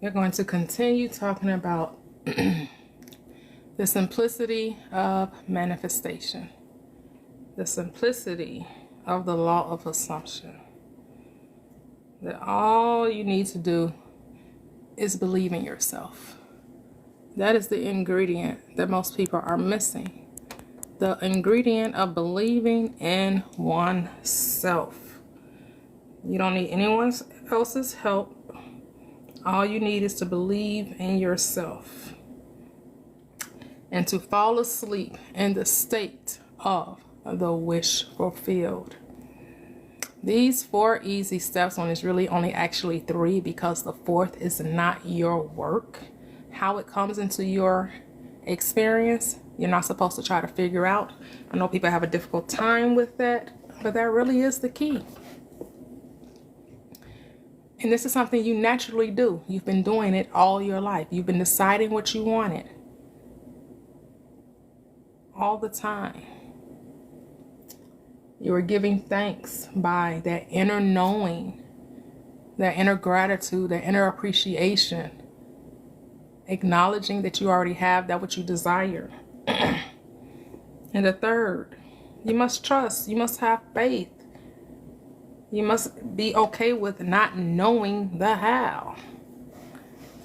We're going to continue talking about the simplicity of manifestation, the simplicity of the law of assumption. That all you need to do is believe in yourself. That is the ingredient that most people are missing. The ingredient of believing in oneself. You don't need anyone else's help. All you need is to believe in yourself and to fall asleep in the state of the wish fulfilled. These 4 easy steps, when it's really only actually 3, because the 4th is not your work. How it comes into your experience, you're not supposed to try to figure out. I know people have a difficult time with that, but that really is the key. And this is something you naturally do. You've been doing it all your life. You've been deciding what you wanted all the time. You were giving thanks by that inner knowing, that inner gratitude, that inner appreciation, acknowledging that you already have that which you desire. And the 3rd, you must trust. You must have faith. You must be okay with not knowing the how.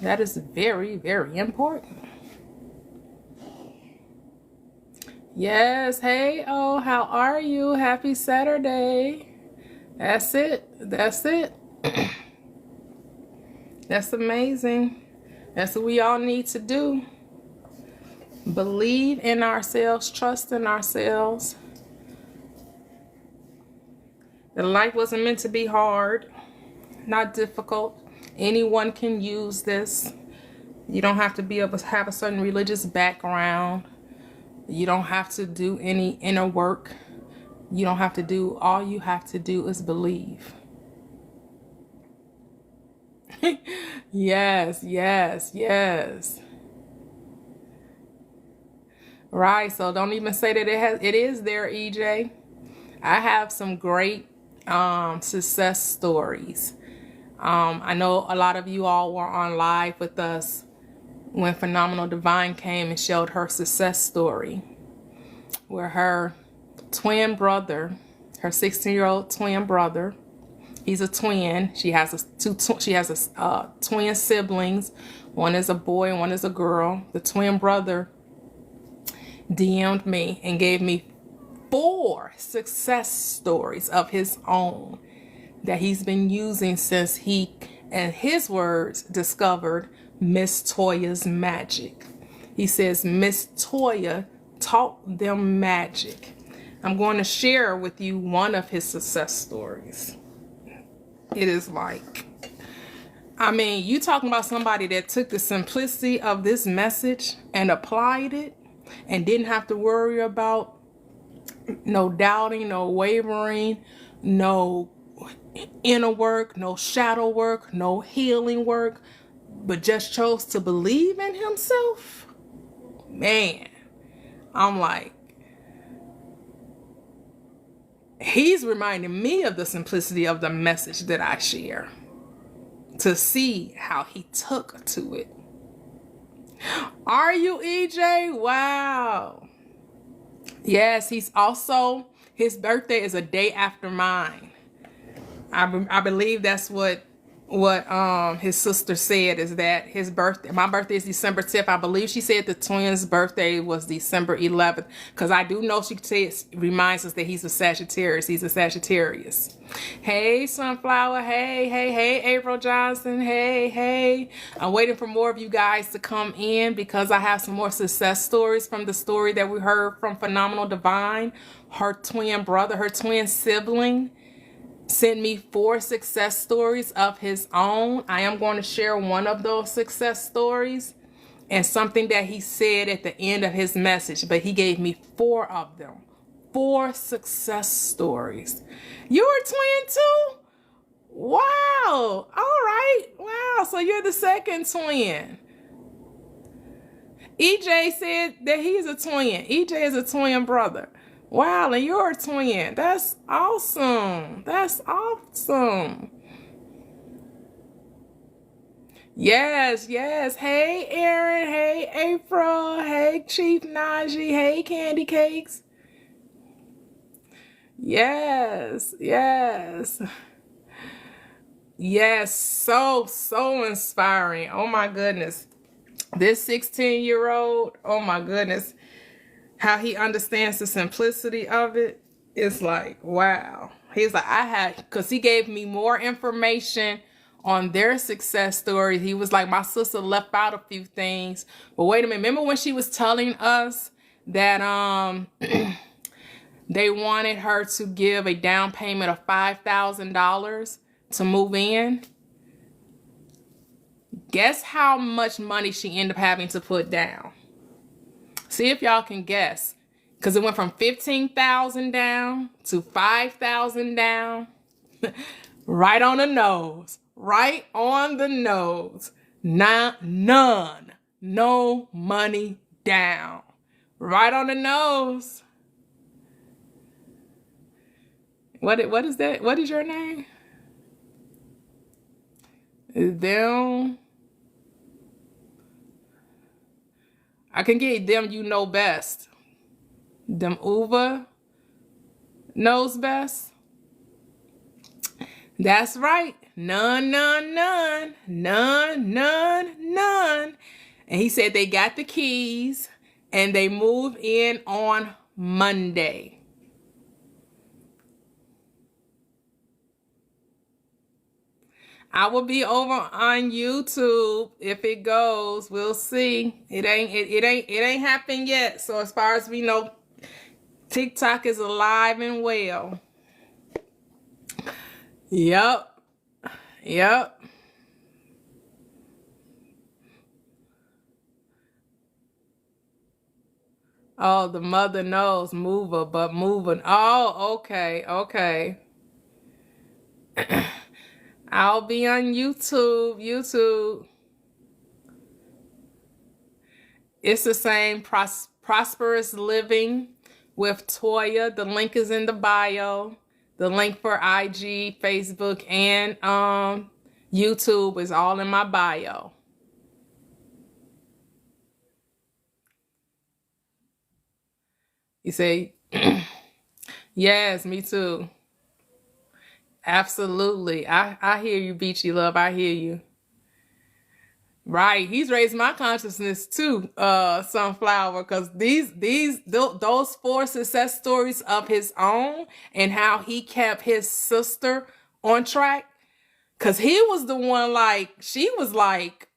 That is very, very important. Yes, hey, oh, how are you? Happy Saturday. That's it. That's it. That's amazing. That's what we all need to do. Believe in ourselves, trust in ourselves. The life wasn't meant to be hard, not difficult. Anyone can use this. You don't have to be able to have a certain religious background. You don't have to do any inner work. You don't have to do, all you have to do is believe. Yes, yes, yes. Right, so don't even say that it is there, EJ. I have some great success stories. I know a lot of you all were on live with us when Phenomenal Divine came and showed her success story, where her twin brother, her 16-year-old twin brother, he's a twin. She has twin siblings. One is a boy and one is a girl. The twin brother DM'd me and gave me 4 success stories of his own that he's been using since he, in his words, discovered Miss Toyia's magic. He says Miss Toyia taught them magic. I'm going to share with you one of his success stories. It is like, I mean, you talking about somebody that took the simplicity of this message and applied it and didn't have to worry about no doubting, no wavering, no inner work, no shadow work, no healing work, but just chose to believe in himself. Man, I'm like, he's reminding me of the simplicity of the message that I share, to see how he took to it. Are you, EJ? Wow. Yes, he's also, his birthday is a day after mine. I believe that's what his sister said, is that his birthday, my birthday is December 10th. I believe she said the twins' birthday was December 11th, because I do know she says, reminds us that he's a Sagittarius. He's a Sagittarius. Hey, Sunflower. Hey, April Johnson. Hey. I'm waiting for more of you guys to come in, because I have some more success stories from the story that we heard from Phenomenal Divine. Her twin brother, her twin sibling, sent me 4 success stories of his own. I am going to share one of those success stories and something that he said at the end of his message, but he gave me 4 of them. 4 success stories. You're a twin too? Wow. All right. Wow. So you're the second twin. EJ said that he's a twin. EJ is a twin brother. Wow, and you're a twin. That's awesome. That's awesome. Yes, yes. Hey, Aaron. Hey, April. Hey, Chief Najee. Hey, Candy Cakes. Yes, yes. Yes, so inspiring. Oh my goodness. This 16-year-old, oh my goodness, how he understands the simplicity of it. It's like, wow. He's like, because he gave me more information on their success stories. He was like, my sister left out a few things. But wait a minute, remember when she was telling us that they wanted her to give a down payment of $5,000 to move in? Guess how much money she ended up having to put down? See if y'all can guess. Because it went from 15,000 down to 5,000 down. Right on the nose. Right on the nose. None. No money down. Right on the nose. What is that? What is your name? Them. I can get them you know best. Them Uva knows best. That's right. None. And he said they got the keys and they move in on Monday. I will be over on YouTube if it goes. We'll see. It ain't happened yet. So as far as we know, TikTok is alive and well. Yep. Oh, the mother knows mover, but moving. Oh, okay. I'll be on YouTube. It's the same Prosperous Living with Toyia. The link is in the bio. The link for IG, Facebook, and YouTube is all in my bio. You say, yes, me too. Absolutely. I hear you, Beachy Love. I hear you. Right. He's raised my consciousness too, Sunflower, because those 4 success stories of his own and how he kept his sister on track. Because he was the one, like, she was like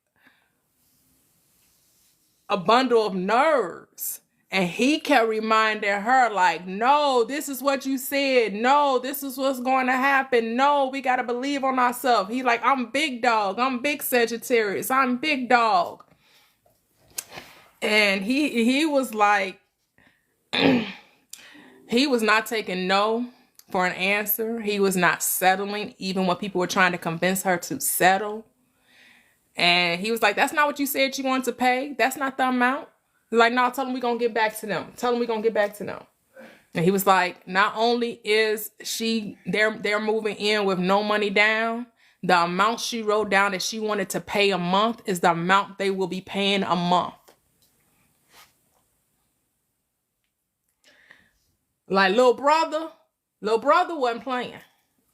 a bundle of nerves. And he kept reminding her, like, no, this is what you said. No, this is what's going to happen. No, we got to believe on ourselves. He like, I'm big dog. I'm big Sagittarius. I'm big dog. And he was like, he was not taking no for an answer. He was not settling, even when people were trying to convince her to settle. And he was like, that's not what you said you wanted to pay. That's not the amount. Like, no, tell them we're going to get back to them. Tell them we're going to get back to them. And he was like, not only is they're moving in with no money down, the amount she wrote down that she wanted to pay a month is the amount they will be paying a month. Like, little brother wasn't playing.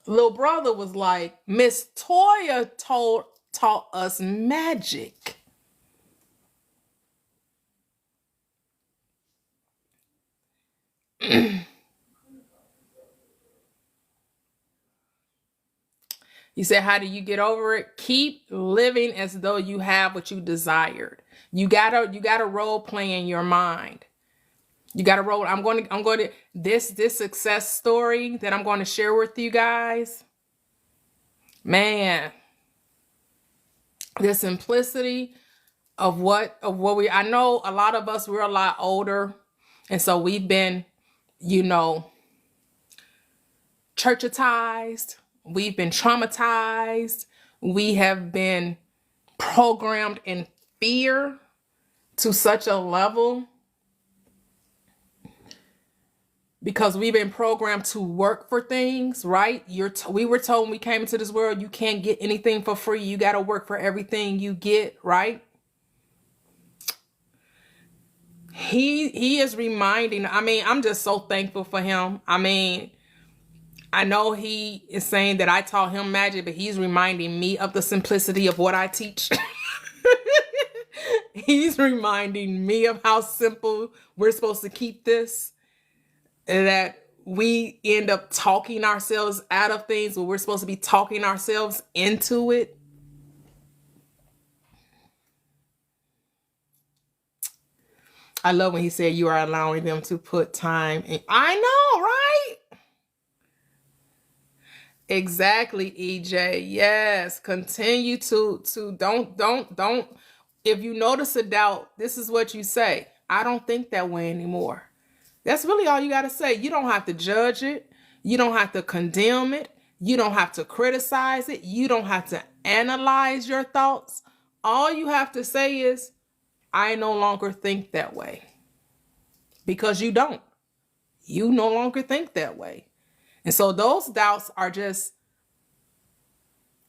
Little brother was like, Miss Toyia taught us magic. You said, how do you get over it? Keep living as though you have what you desired. You gotta role play in your mind. You gotta roll. I'm going to this success story that I'm going to share with you guys. Man, the simplicity of what I know a lot of us, we're a lot older. And so we've been, churchatized. We've been traumatized. We have been programmed in fear to such a level because we've been programmed to work for things, right? We were told when we came into this world, you can't get anything for free. You got to work for everything you get, right? He is reminding, I mean, I'm just so thankful for him. I mean, I know he is saying that I taught him magic, but he's reminding me of the simplicity of what I teach. He's reminding me of how simple we're supposed to keep this, and that we end up talking ourselves out of things when we're supposed to be talking ourselves into it. I love when he said you are allowing them to put time in. I know, right? Exactly, EJ. Yes. Continue to don't. If you notice a doubt, this is what you say. I don't think that way anymore. That's really all you got to say. You don't have to judge it. You don't have to condemn it. You don't have to criticize it. You don't have to analyze your thoughts. All you have to say is, I no longer think that way. Because you don't. You no longer think that way. And so those doubts are just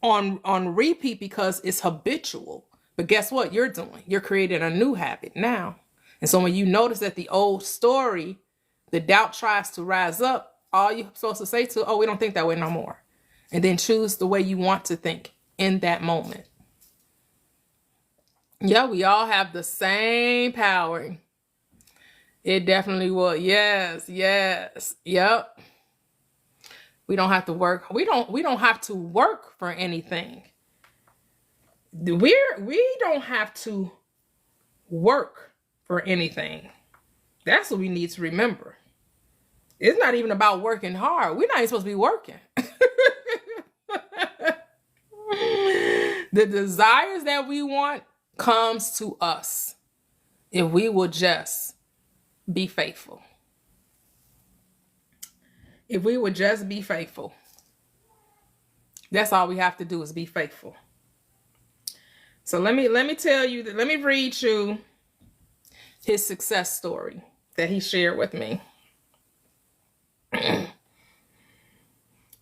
on repeat because it's habitual. But guess what you're doing? You're creating a new habit now. And so when you notice that the old story, the doubt tries to rise up, all you're supposed to say to, oh, we don't think that way no more. And then choose the way you want to think in that moment. Yeah, we all have the same power. It definitely will. Yes, yes. Yep. We don't have to work. We don't have to work for anything. We don't have to work for anything. That's what we need to remember. It's not even about working hard. We're not even supposed to be working. The desires that we want comes to us if we will just be faithful. If we would just be faithful. That's all we have to do is be faithful. So let me tell you that, let me read you his success story that he shared with me.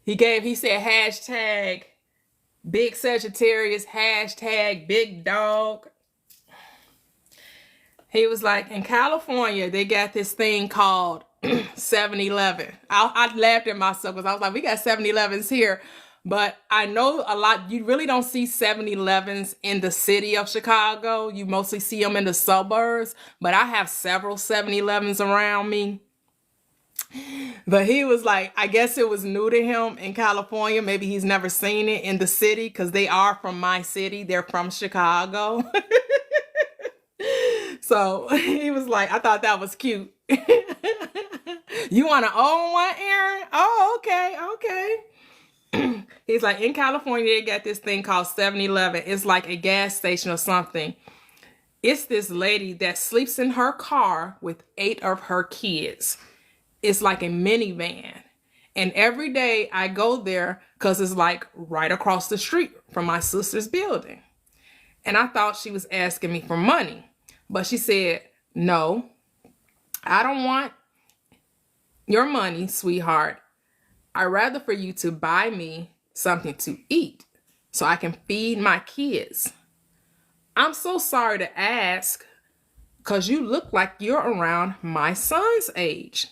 He said hashtag big Sagittarius, hashtag big dog. He was like, in California, they got this thing called 7-Eleven. I laughed at myself because I was like, we got 7-Elevens here. But I know a lot, you really don't see 7-Elevens in the city of Chicago. You mostly see them in the suburbs. But I have several 7-Elevens around me. But he was like, I guess it was new to him in California. Maybe he's never seen it in the city because they are from my city. They're from Chicago. So he was like, I thought that was cute. You want to own one, Aaron? Oh, okay. He's like, in California, they got this thing called 7-Eleven. It's like a gas station or something. It's this lady that sleeps in her car with 8 of her kids. It's like a minivan. And every day I go there because it's like right across the street from my sister's building. And I thought she was asking me for money. But she said, no, I don't want your money, sweetheart. I'd rather for you to buy me something to eat so I can feed my kids. I'm so sorry to ask because you look like you're around my son's age.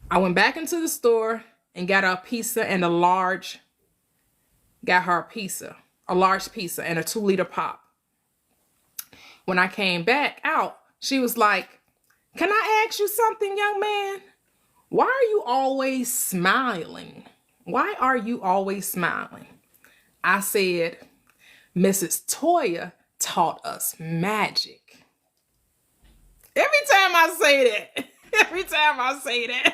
I went back into the store and got her a pizza and a large pizza and a 2-liter pop. When I came back out, she was like, can I ask you something, young man? Why are you always smiling? Why are you always smiling? I said, Mrs. Toyia taught us magic. Every time I say that.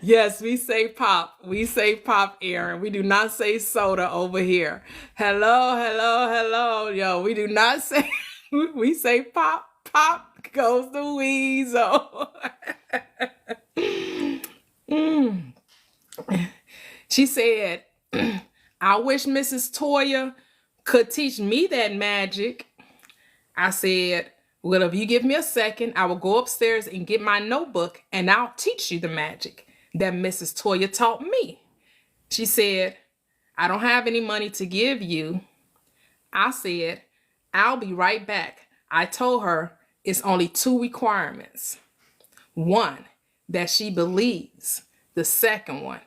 Yes, we say pop. We say pop, Aaron. We do not say soda over here. Hello. Yo, we do not say, we say pop. Pop goes the weasel. She said, I wish Mrs. Toyia could teach me that magic. I said, Well, if you give me a second, I will go upstairs and get my notebook and I'll teach you the magic that Mrs. Toyia taught me. She said, I don't have any money to give you. I said, I'll be right back. I told her it's only 2 requirements. One, that she believes. The second one,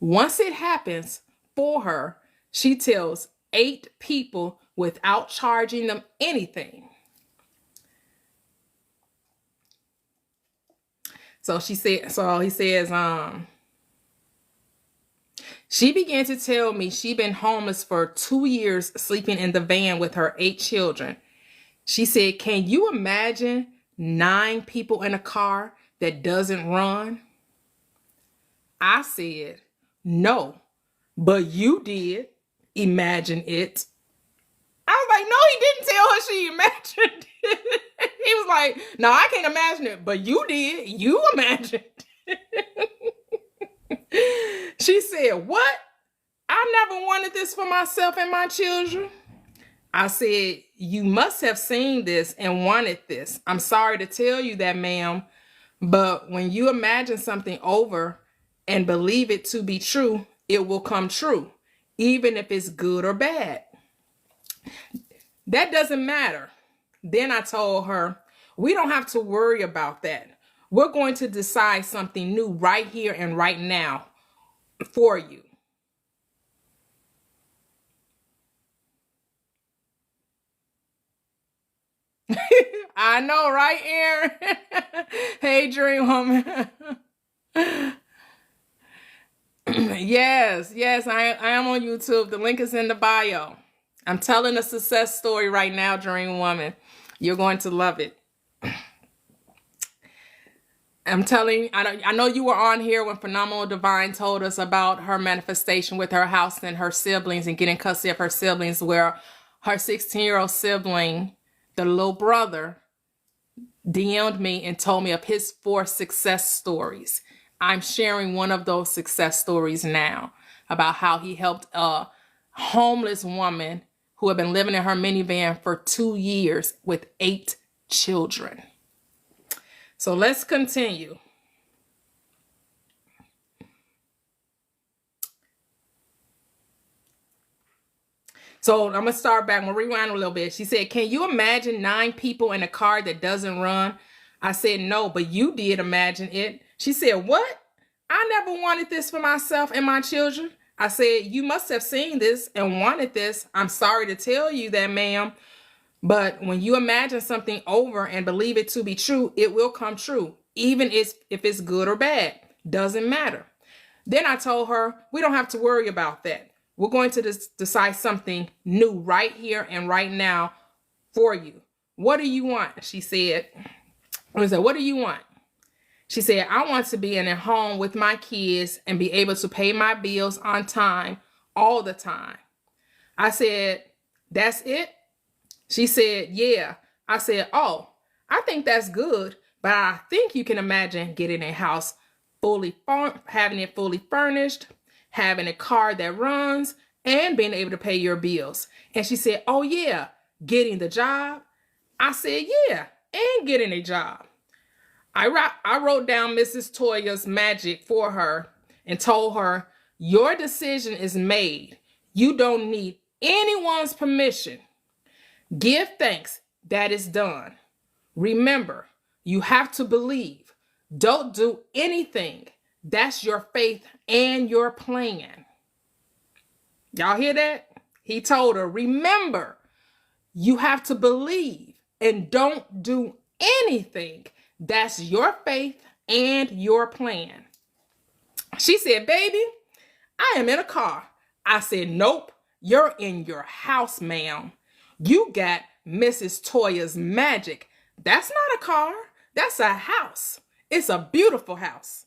once it happens for her, she tells 8 people without charging them anything. So he says, she began to tell me she'd been homeless for 2 years, sleeping in the van with her 8 children. She said, can you imagine 9 people in a car that doesn't run? I said, no, but you did imagine it. I was like, no, he didn't tell her she imagined it. He was like, no, I can't imagine it, but you did. You imagined it. She said, what? I never wanted this for myself and my children. I said, you must have seen this and wanted this. I'm sorry to tell you that, ma'am, but when you imagine something over and believe it to be true, it will come true, even if it's good or bad. That doesn't matter. Then I told her, we don't have to worry about that. We're going to decide something new right here and right now for you. I know, right, Aaron? Hey, Dream Woman. Yes, I am on YouTube. The link is in the bio. I'm telling a success story right now, Dream Woman. You're going to love it. I know you were on here when Phenomenal Divine told us about her manifestation with her house and her siblings and getting custody of her siblings, where her 16-year-old sibling, the little brother, DM'd me and told me of his 4 success stories. I'm sharing one of those success stories now about how he helped a homeless woman who had been living in her minivan for 2 years with 8 children. So let's continue. So I'm going to start back. I'm going to rewind a little bit. She said, can you imagine 9 people in a car that doesn't run? I said, no, but you did imagine it. She said, what? I never wanted this for myself and my children. I said, you must have seen this and wanted this. I'm sorry to tell you that, ma'am. But when you imagine something over and believe it to be true, it will come true, even if it's good or bad. Doesn't matter. Then I told her, we don't have to worry about that. We're going to decide something new right here and right now for you. What do you want? She said, what do you want? She said, I want to be in a home with my kids and be able to pay my bills on time all the time. I said, that's it? She said, yeah. I said, oh, I think that's good, but I think you can imagine getting a house having it fully furnished, having a car that runs, and being able to pay your bills. And she said, oh yeah, getting the job? I said, yeah, and getting a job. I wrote down Mrs. Toyia's magic for her and told her, your decision is made. You don't need anyone's permission. Give thanks that it's done. Remember, you have to believe. Don't do anything. That's your faith and your plan. Y'all hear that? He told her, remember, you have to believe and don't do anything. That's your faith and your plan. She said, baby, I am in a car. I said, nope, you're in your house, ma'am. You got Mrs. Toyia's magic. That's not a car. That's a house. It's a beautiful house.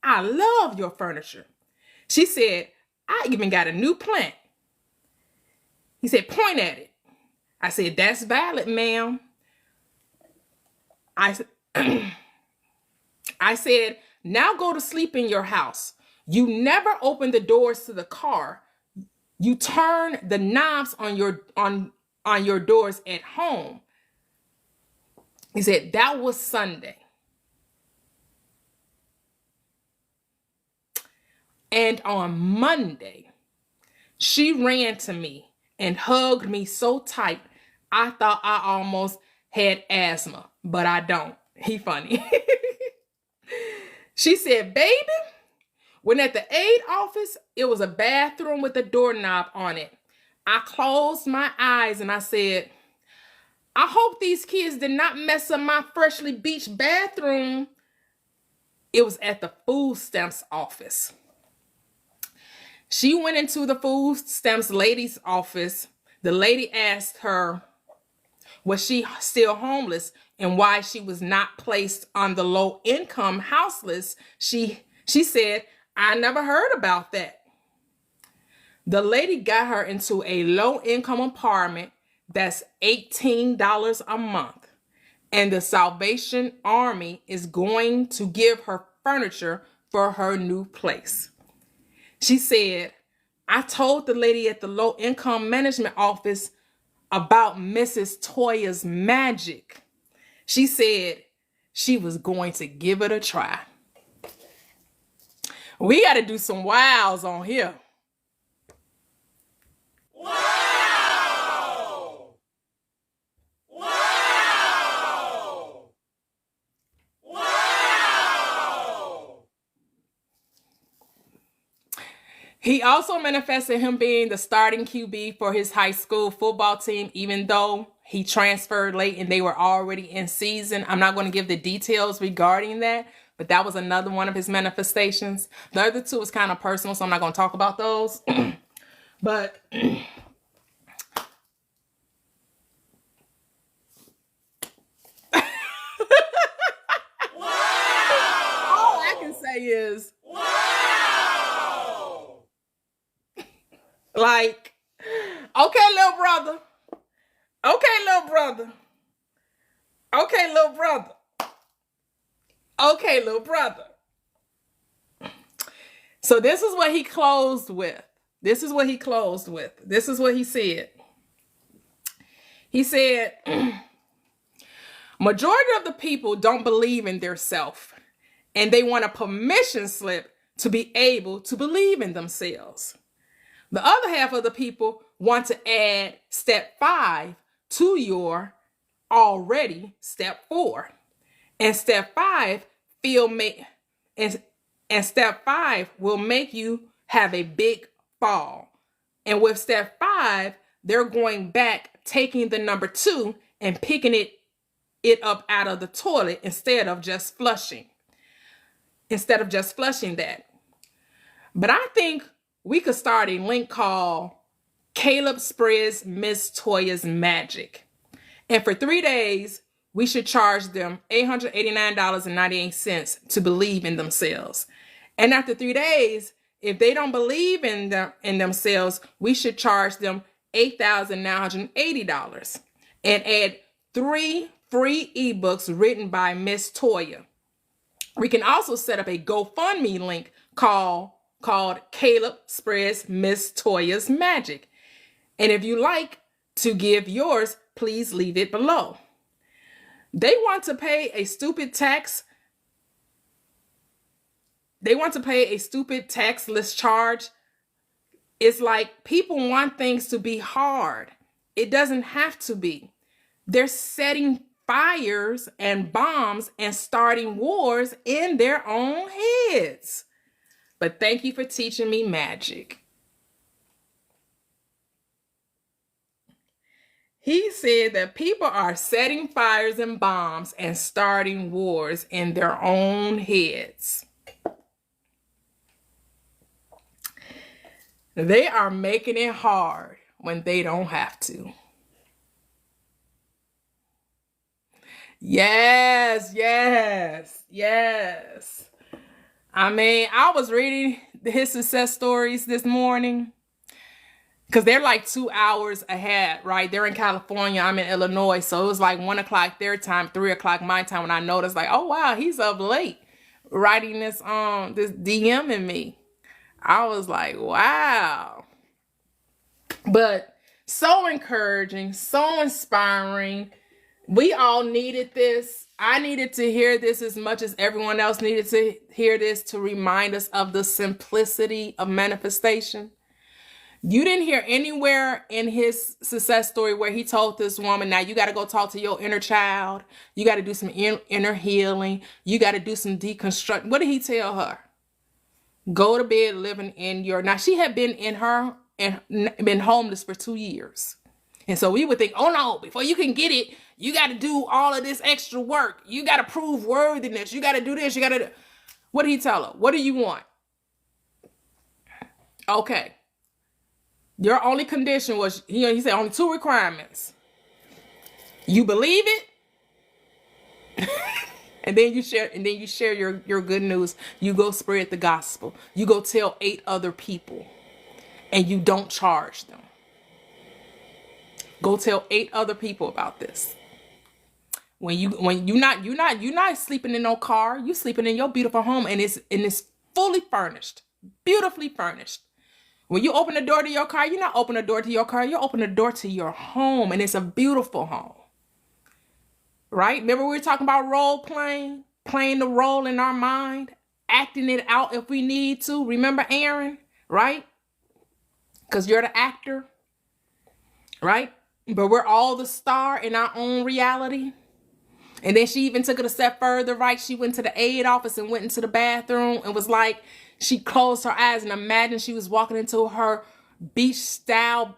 I love your furniture. She said, I even got a new plant. He said, point at it. I said, that's valid, ma'am. I said, now go to sleep in your house. You never open the doors to the car. You turn the knobs on your doors at home. He said, that was Sunday. And on Monday, she ran to me and hugged me so tight, I thought I almost had asthma, but I don't. He funny. She said, baby, when at the aid office, it was a bathroom with a doorknob on it. I closed my eyes and I said, I hope these kids did not mess up my freshly bleached bathroom. It was at the food stamps office. She went into the food stamps lady's office. The lady asked her, was she still homeless and why she was not placed on the low income house list? She said, I never heard about that. The lady got her into a low income apartment that's $18 a month. And the Salvation Army is going to give her furniture for her new place. She said, I told the lady at the low income management office about Mrs. Toyia's magic. She said she was going to give it a try. We got to do some wows on here. Wow! Wow! Wow! He also manifested him being the starting QB for his high school football team, even though he transferred late and they were already in season. I'm not going to give the details regarding that, but that was another one of his manifestations. The other two is kind of personal, so I'm not going to talk about those. But all I can say is, Wow! like, okay, little brother. Okay, little brother. Okay, little brother. Okay, little brother. So this is what he closed with. This is what he closed with. This is what he said. He said, majority of the people don't believe in their self, and they want a permission slip to be able to believe in themselves. The other half of the people want to add step 5 to your already step 4. And step 5 step 5 will make you have a big fall. And with step 5, they're going back, taking the number 2 and picking it up out of the toilet instead of just flushing that. But I think we could start a link called Caleb Spreads Miss Toyia's Magic. And for 3 days, we should charge them $889.98 to believe in themselves. And after 3 days, if they don't believe in themselves, we should charge them $8,980 and add 3 free ebooks written by Miss Toyia. We can also set up a GoFundMe link called Caleb Spreads Miss Toyia's Magic. And if you like to give yours, please leave it below. They want to pay a stupid tax. They want to pay a stupid taxless charge. It's like people want things to be hard. It doesn't have to be. They're setting fires and bombs and starting wars in their own heads. But thank you for teaching me magic. He said that people are setting fires and bombs and starting wars in their own heads. They are making it hard when they don't have to. Yes, yes, yes. I mean, I was reading his success stories this morning because they're like 2 hours ahead, right? They're in California. I'm in Illinois. So it was like 1 o'clock their time, 3 o'clock my time. When I noticed, like, oh, wow, he's up late writing this DM in me. I was like, wow. But so encouraging, so inspiring. We all needed this. I needed to hear this as much as everyone else needed to hear this to remind us of the simplicity of manifestation. You didn't hear anywhere in his success story where he told this woman, now you got to go talk to your inner child. You got to do some inner healing. You got to do some deconstruct. What did he tell her? Go to bed living in your... Now, she had been in her and been homeless for 2 years. And so we would think, oh no, before you can get it, you got to do all of this extra work. You got to prove worthiness. You got to do this. You got to... What did he tell her? What do you want? Okay. Your only condition was, he said only 2 requirements. You believe it, and then you share your good news. You go spread the gospel. You go tell 8 other people, and you don't charge them. Go tell 8 other people about this. When you're not sleeping in no car, you sleeping in your beautiful home, and it's fully furnished, beautifully furnished. When you open the door to your car, you're not opening the door to your car, you're opening the door to your home, and it's a beautiful home. Right? Remember we were talking about role playing the role in our mind, acting it out if we need to. Remember Aaron, right? Because you're the actor, right? But we're all the star in our own reality. And then she even took it a step further, right? She went to the aid office and went into the bathroom and was like, she closed her eyes and imagined she was walking into her beach style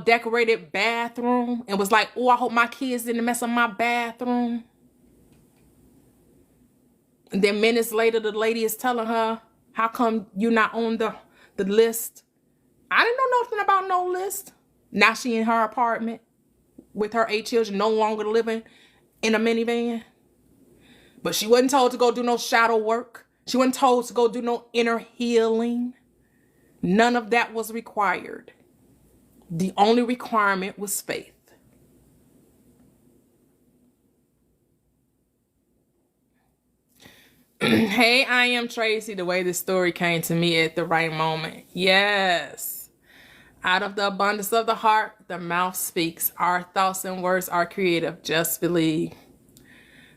decorated bathroom and was like, oh, I hope my kids didn't mess up my bathroom. And then minutes later, the lady is telling her, how come you're not on the list? I didn't know nothing about no list. Now she in her apartment with her 8 children, no longer living in a minivan. But she wasn't told to go do no shadow work. She wasn't told to go do no inner healing. None of that was required. The only requirement was faith. Hey, I am Tracy. The way this story came to me at the right moment. Yes. Out of the abundance of the heart, the mouth speaks. Our thoughts and words are creative. Just believe.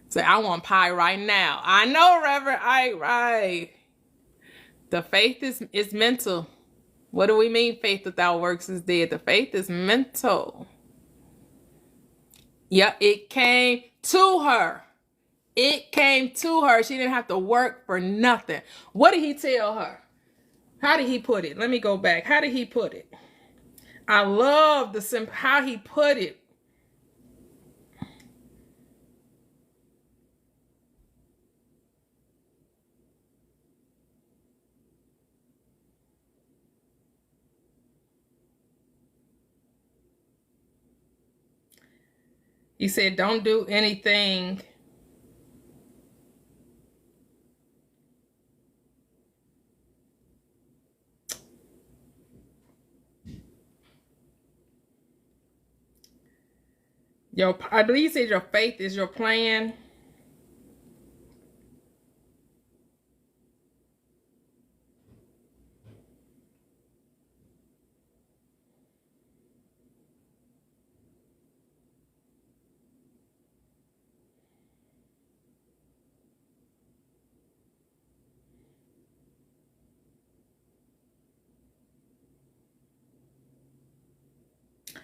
Say, I want pie right now. I know, Reverend Ike, right. The faith is mental. What do we mean faith without works is dead? The faith is mental. Yeah, it came to her. It came to her. She didn't have to work for nothing. What did he tell her? How did he put it? Let me go back. How did he put it? I love how he put it. He said, don't do anything. I believe he said your faith is your plan.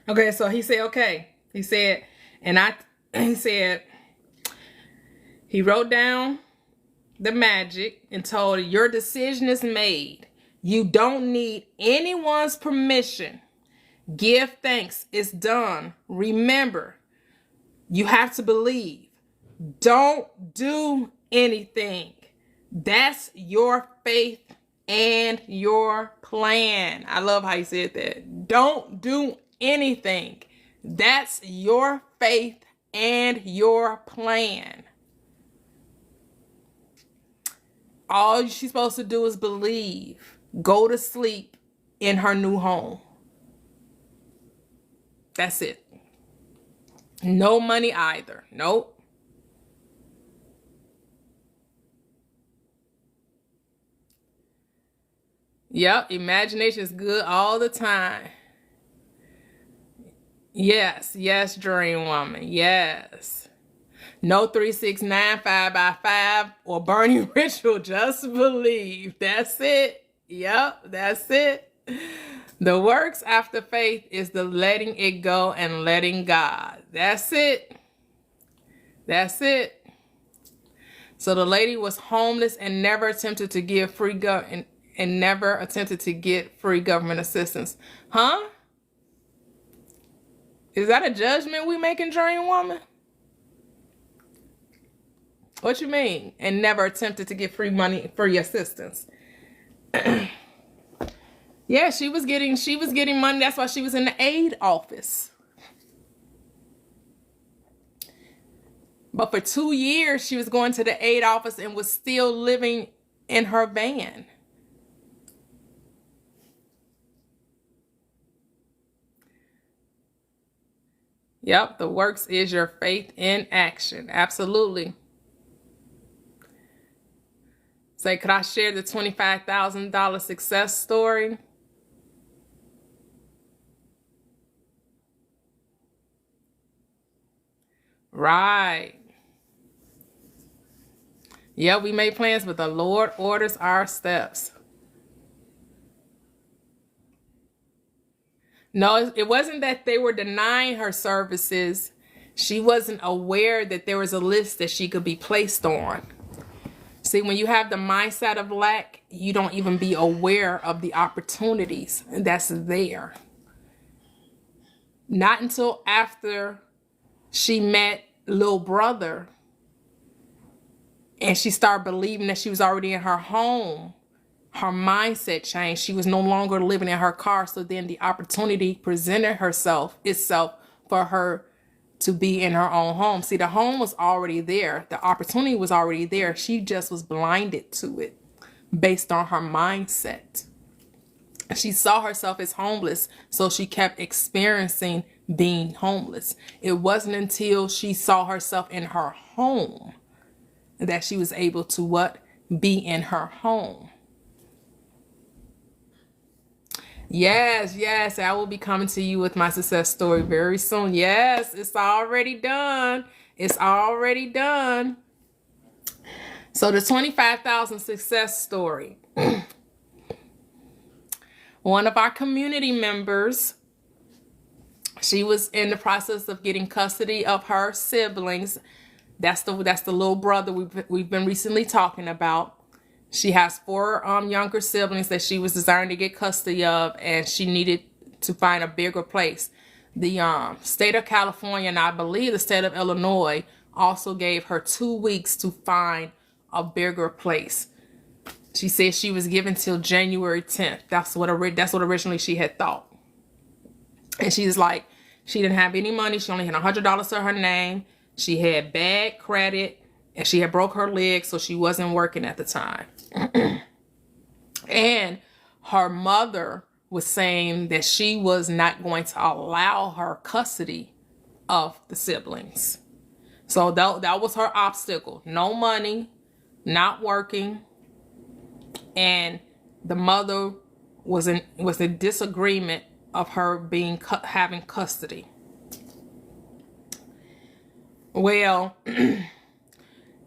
Okay, so he said, okay. He said, he wrote down the magic and told her, your decision is made. You don't need anyone's permission. Give thanks. It's done. Remember, you have to believe. Don't do anything. That's your faith and your plan. I love how he said that. Don't do anything. That's your faith and your plan. All she's supposed to do is believe. Go to sleep in her new home. That's it. No money either. Nope. Yep, imagination is good all the time. Yes, yes, dream woman. Yes. No 369 5x5 or burning ritual. Just believe. That's it. Yep, that's it. The works after faith is the letting it go and letting God. That's it. That's it. So the lady was homeless and never attempted to give and never attempted to get free government assistance. Huh? Is that a judgment we making, dream woman? What you mean? And never attempted to get free assistance. Yeah, she was getting money. That's why she was in the aid office. But for 2 years, she was going to the aid office and was still living in her van. Yep, the works is your faith in action. Absolutely. Say, could I share the $25,000 success story? Right. Yeah, we made plans, but the Lord orders our steps. No, it wasn't that they were denying her services. She wasn't aware that there was a list that she could be placed on. See, when you have the mindset of lack, you don't even be aware of the opportunities that's there. Not until after she met little brother and she started believing that she was already in her home, her mindset changed. She was no longer living in her car. So then the opportunity presented itself for her to be in her own home. See, the home was already there. The opportunity was already there. She just was blinded to it based on her mindset. She saw herself as homeless, so she kept experiencing being homeless. It wasn't until she saw herself in her home that she was able to what? Be in her home. Yes, yes, I will be coming to you with my success story very soon. Yes, it's already done. It's already done. So the 25,000 success story. One of our community members, she was in the process of getting custody of her siblings. That's the little brother we've been recently talking about. She has 4 younger siblings that she was desiring to get custody of, and she needed to find a bigger place. The state of California, and I believe the state of Illinois, also gave her 2 weeks to find a bigger place. She said she was given till January 10th. That's what originally she had thought. And she's like, she didn't have any money. She only had $100 to her name. She had bad credit, and she had broke her leg, so she wasn't working at the time. And her mother was saying that she was not going to allow her custody of the siblings. So that was her obstacle. No money, not working. And the mother was in disagreement of her having custody. Well,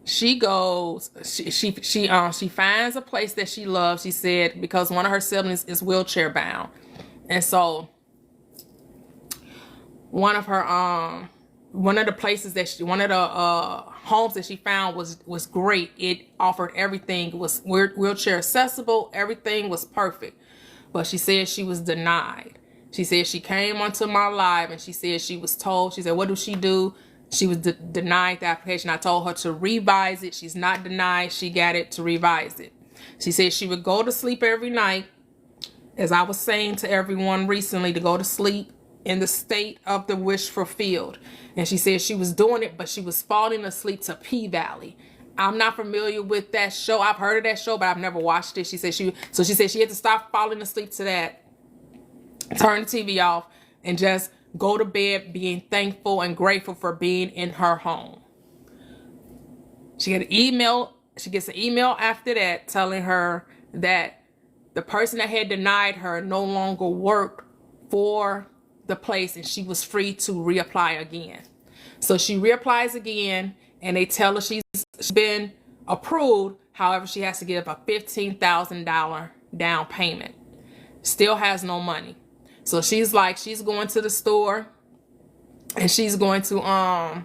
she finds a place that she loves, she said, because one of her siblings is wheelchair bound. And so one of the homes that she found was great. It offered everything. It was wheelchair accessible. Everything was perfect. But she said she was denied. She said she came onto my live and she said she was told, she said, what do she do? She was denied the application. I told her to revise it. She's not denied. She got it to revise it. She said she would go to sleep every night, as I was saying to everyone recently, to go to sleep in the state of the wish fulfilled. And she said she was doing it, but she was falling asleep to P-Valley. I'm not familiar with that show. I've heard of that show, but I've never watched it. She said she had to stop falling asleep to that, turn the TV off, and just go to bed being thankful and grateful for being in her home. She gets an email after that telling her that the person that had denied her no longer worked for the place and she was free to reapply again. So she reapplies again and they tell her she's been approved. However, she has to give a $15,000 down payment. Still has no money. So she's going to the store and she's going to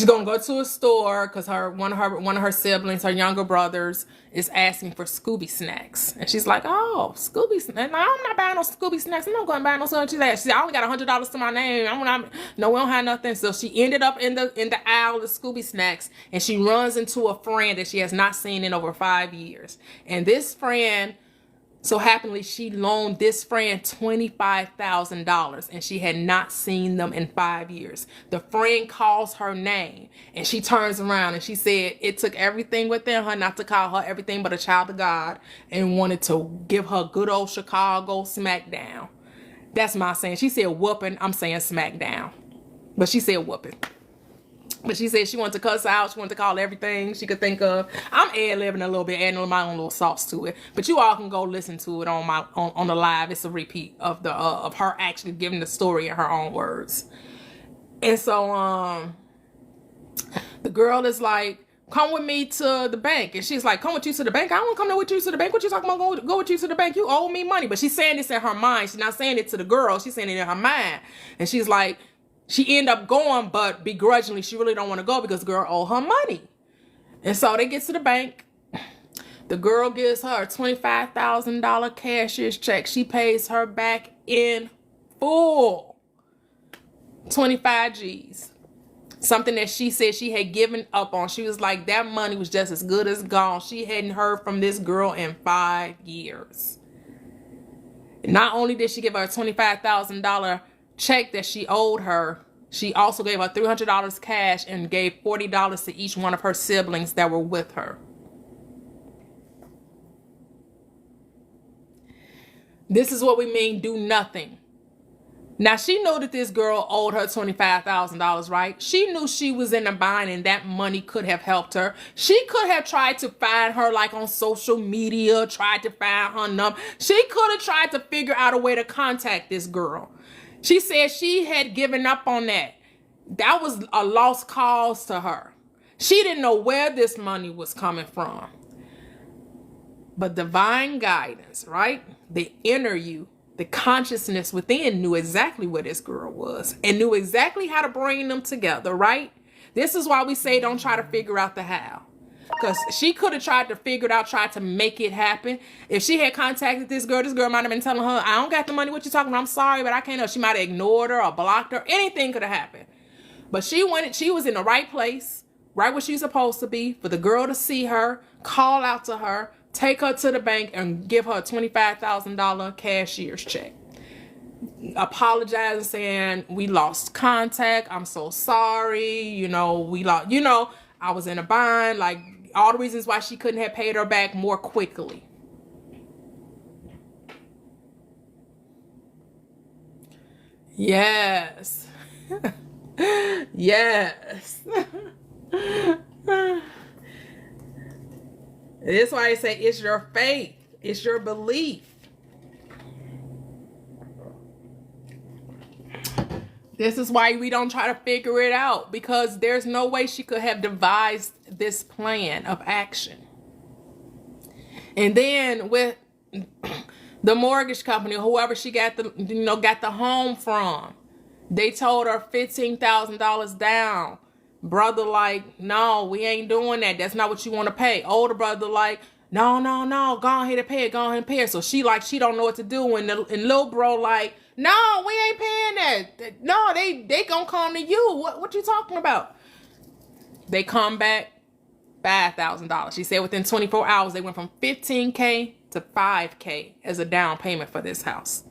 go to a store because one of her siblings, her younger brothers, is asking for Scooby snacks. And she's like, oh, Scooby snacks. No, I'm not buying no Scooby snacks. I'm not going to buy no such that. She said, I only got $100 to my name. No, we don't have nothing. So she ended up in the aisle of Scooby snacks and she runs into a friend that she has not seen in over 5 years. And this friend, so happily, she loaned this friend $25,000 and she had not seen them in 5 years. The friend calls her name and she turns around and she said it took everything within her not to call her everything but a child of God and wanted to give her good old Chicago smackdown. That's my saying. She said whooping. I'm saying smackdown. But she said whooping. But she said she wanted to cuss out. She wanted to call everything she could think of. I'm ad-libbing a little bit, adding my own little sauce to it. But you all can go listen to it on the live. It's a repeat of of her actually giving the story in her own words. And so the girl is like, come with me to the bank. And she's like, come with you to the bank? I don't want to come with you to the bank. What you talking about? Go with you to the bank? You owe me money. But she's saying this in her mind. She's not saying it to the girl. She's saying it in her mind. And she's like, she end up going, but begrudgingly, she really don't want to go because the girl owe her money. And so they get to the bank. The girl gives her a $25,000 cashier's check. She pays her back in full. 25 G's. Something that she said she had given up on. She was like, that money was just as good as gone. She hadn't heard from this girl in 5 years. Not only did she give her a $25,000 check that she owed her, she also gave her $300 cash and gave $40 to each one of her siblings that were with her. This is what we mean, do nothing. Now, she knew that this girl owed her $25,000, right? She knew she was in a bind and that money could have helped her. She could have tried to find her like on social media, tried to find her number. She could have tried to figure out a way to contact this girl. She said she had given up on that. That was a lost cause to her. She didn't know where this money was coming from. But divine guidance, right? The inner you, the consciousness within knew exactly where this girl was and knew exactly how to bring them together, right? This is why we say don't try to figure out the how. Because she could have tried to figure it out, tried to make it happen. If she had contacted this girl might have been telling her, I don't got the money, what you talking about? I'm sorry, but I can't know. She might have ignored her or blocked her. Anything could have happened. But she was in the right place, right where she's supposed to be, for the girl to see her, call out to her, take her to the bank and give her a $25,000 cashier's check. Apologizing, saying, we lost contact. I'm so sorry. I was in a bind. Like, all the reasons why she couldn't have paid her back more quickly. Yes. Yes. That's why I say it's your faith. It's your belief. This is why we don't try to figure it out, because there's no way she could have devised this plan of action. And then with the mortgage company, whoever she got the home from, they told her $15,000 down. Brother like, no, we ain't doing that. That's not what you want to pay. Older brother like, no, go ahead and pay it. So she don't know what to do. And little bro like, no, we ain't paying that. No, they gonna come to you. What you talking about? They come back, $5,000. She said within 24 hours, they went from $15K to $5K as a down payment for this house.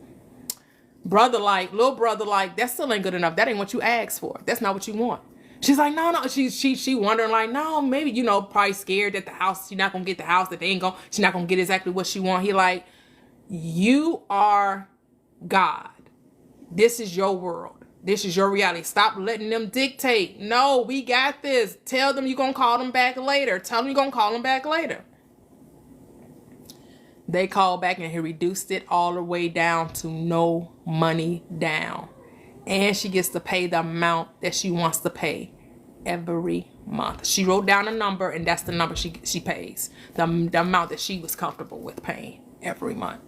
Little brother like, that still ain't good enough. That ain't what you asked for. That's not what you want. She's like, no. She wondering like, no, maybe, probably scared that she's not gonna get the house, she's not gonna get exactly what she want. He like, you are God. This is your world. This is your reality. Stop letting them dictate. No, we got this. Tell them you're gonna call them back later. Tell them you're gonna call them back later. They called back and he reduced it all the way down to no money down. And she gets to pay the amount that she wants to pay every month. She wrote down a number, and that's the number she pays. The amount that she was comfortable with paying every month.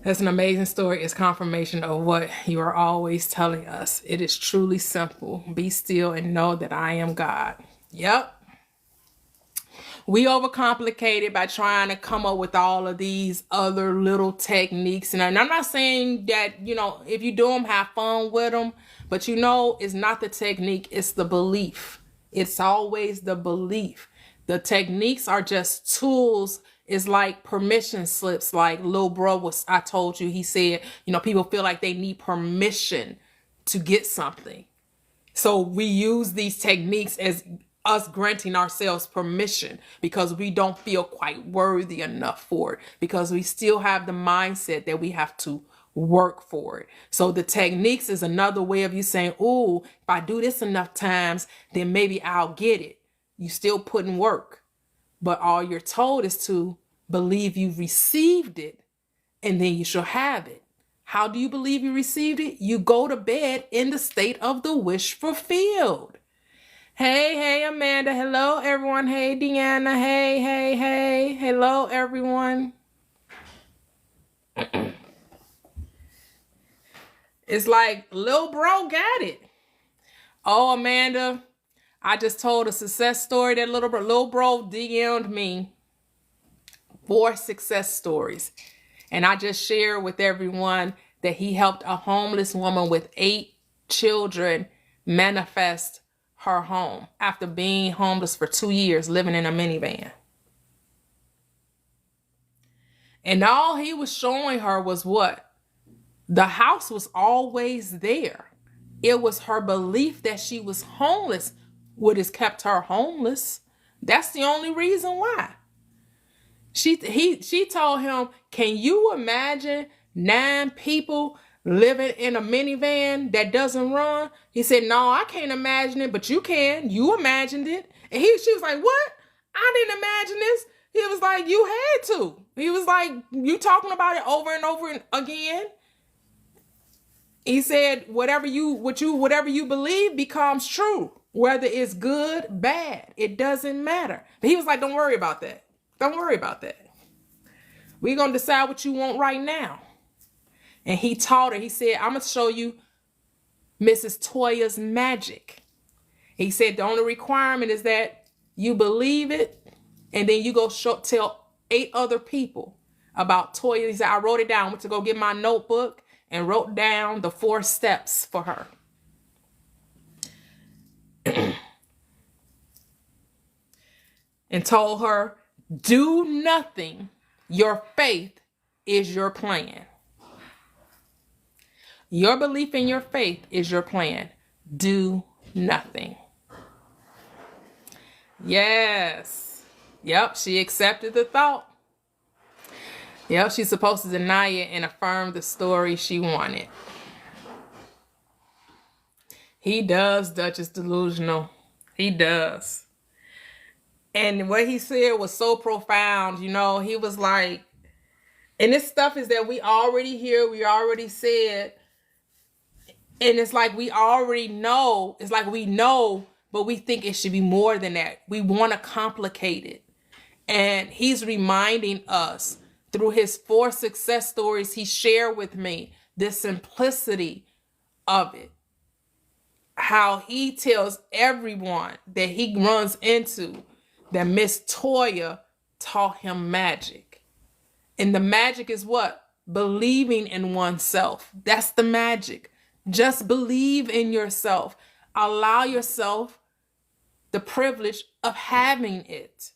That's an amazing story. It's confirmation of what you are always telling us. It is truly simple. Be still and know that I am God. Yep. We overcomplicate it by trying to come up with all of these other little techniques. And I'm not saying that, you know, if you do them, have fun with them. But you know, it's not the technique. It's the belief. It's always the belief. The techniques are just tools. It's like permission slips. Like Lil Bro I told you, he said, you know, people feel like they need permission to get something. So we use these techniques as us granting ourselves permission because we don't feel quite worthy enough for it, because we still have the mindset that we have to work for it. So the techniques is another way of you saying, oh, if I do this enough times, then maybe I'll get it. You still put in work, but all you're told is to believe you've received it, and then you shall have it. How do you believe you received it? You go to bed in the state of the wish fulfilled. Hey, Amanda. Hello, everyone. Hey, Deanna. Hey. Hello, everyone. It's like, Lil Bro got it. Oh, Amanda, I just told a success story that Lil Bro DM'd me 4 success stories. And I just shared with everyone that he helped a homeless woman with 8 children manifest her home after being homeless for 2 years, living in a minivan. And all he was showing her was what? The house was always there. It was her belief that she was homeless what has kept her homeless. That's the only reason why. She told him, can you imagine 9 people living in a minivan that doesn't run? He said, no, I can't imagine it, but you can. You imagined it. And she was like, what? I didn't imagine this. He was like, you had to. He was like, you talking about it over and over again. He said, whatever you believe becomes true, whether it's good, bad, it doesn't matter. But he was like, don't worry about that. Don't worry about that. We're going to decide what you want right now. And he taught her, he said, I'm going to show you Mrs. Toyia's magic. He said, the only requirement is that you believe it, and then you go tell 8 other people about Toyia. He said, I wrote it down. I went to go get my notebook and wrote down the 4 steps for her. And told her, do nothing. Your faith is your plan. Your belief in your faith is your plan. Do nothing. Yes. Yep, she accepted the thought. Yep, she's supposed to deny it and affirm the story she wanted. He does, Duchess Delusional. He does. And what he said was so profound. You know, he was like, and this stuff is that we already hear, we already said. And it's like we already know. It's like we know, but we think it should be more than that. We want to complicate it. And he's reminding us through his 4 success stories he shared with me, the simplicity of it. How he tells everyone that he runs into that Miss Toyia taught him magic. And the magic is what? Believing in oneself. That's the magic. Just believe in yourself. Allow yourself the privilege of having it.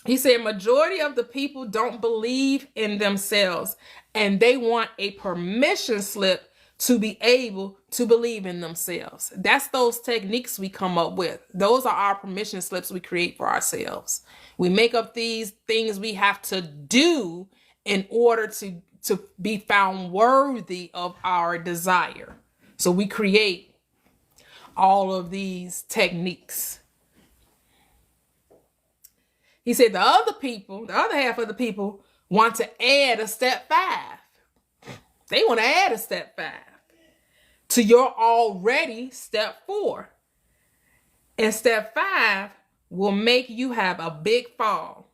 He said, majority of the people don't believe in themselves, and they want a permission slip to be able to believe in themselves. That's those techniques we come up with. Those are our permission slips we create for ourselves. We make up these things we have to do in order to be found worthy of our desire. So we create all of these techniques. He said the other half of the people want to add a step 5. They want to add a step 5 to your already step 4. And step 5 will make you have a big fall.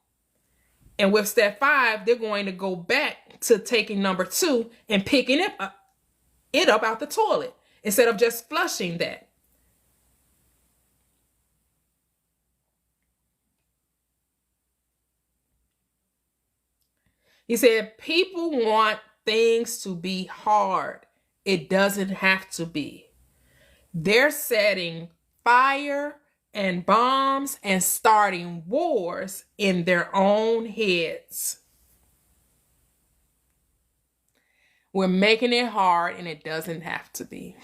And with step 5, they're going to go back to taking number 2 and picking it up out the toilet instead of just flushing that. He said, people want things to be hard. It doesn't have to be. They're setting fire and bombs and starting wars in their own heads. We're making it hard and it doesn't have to be.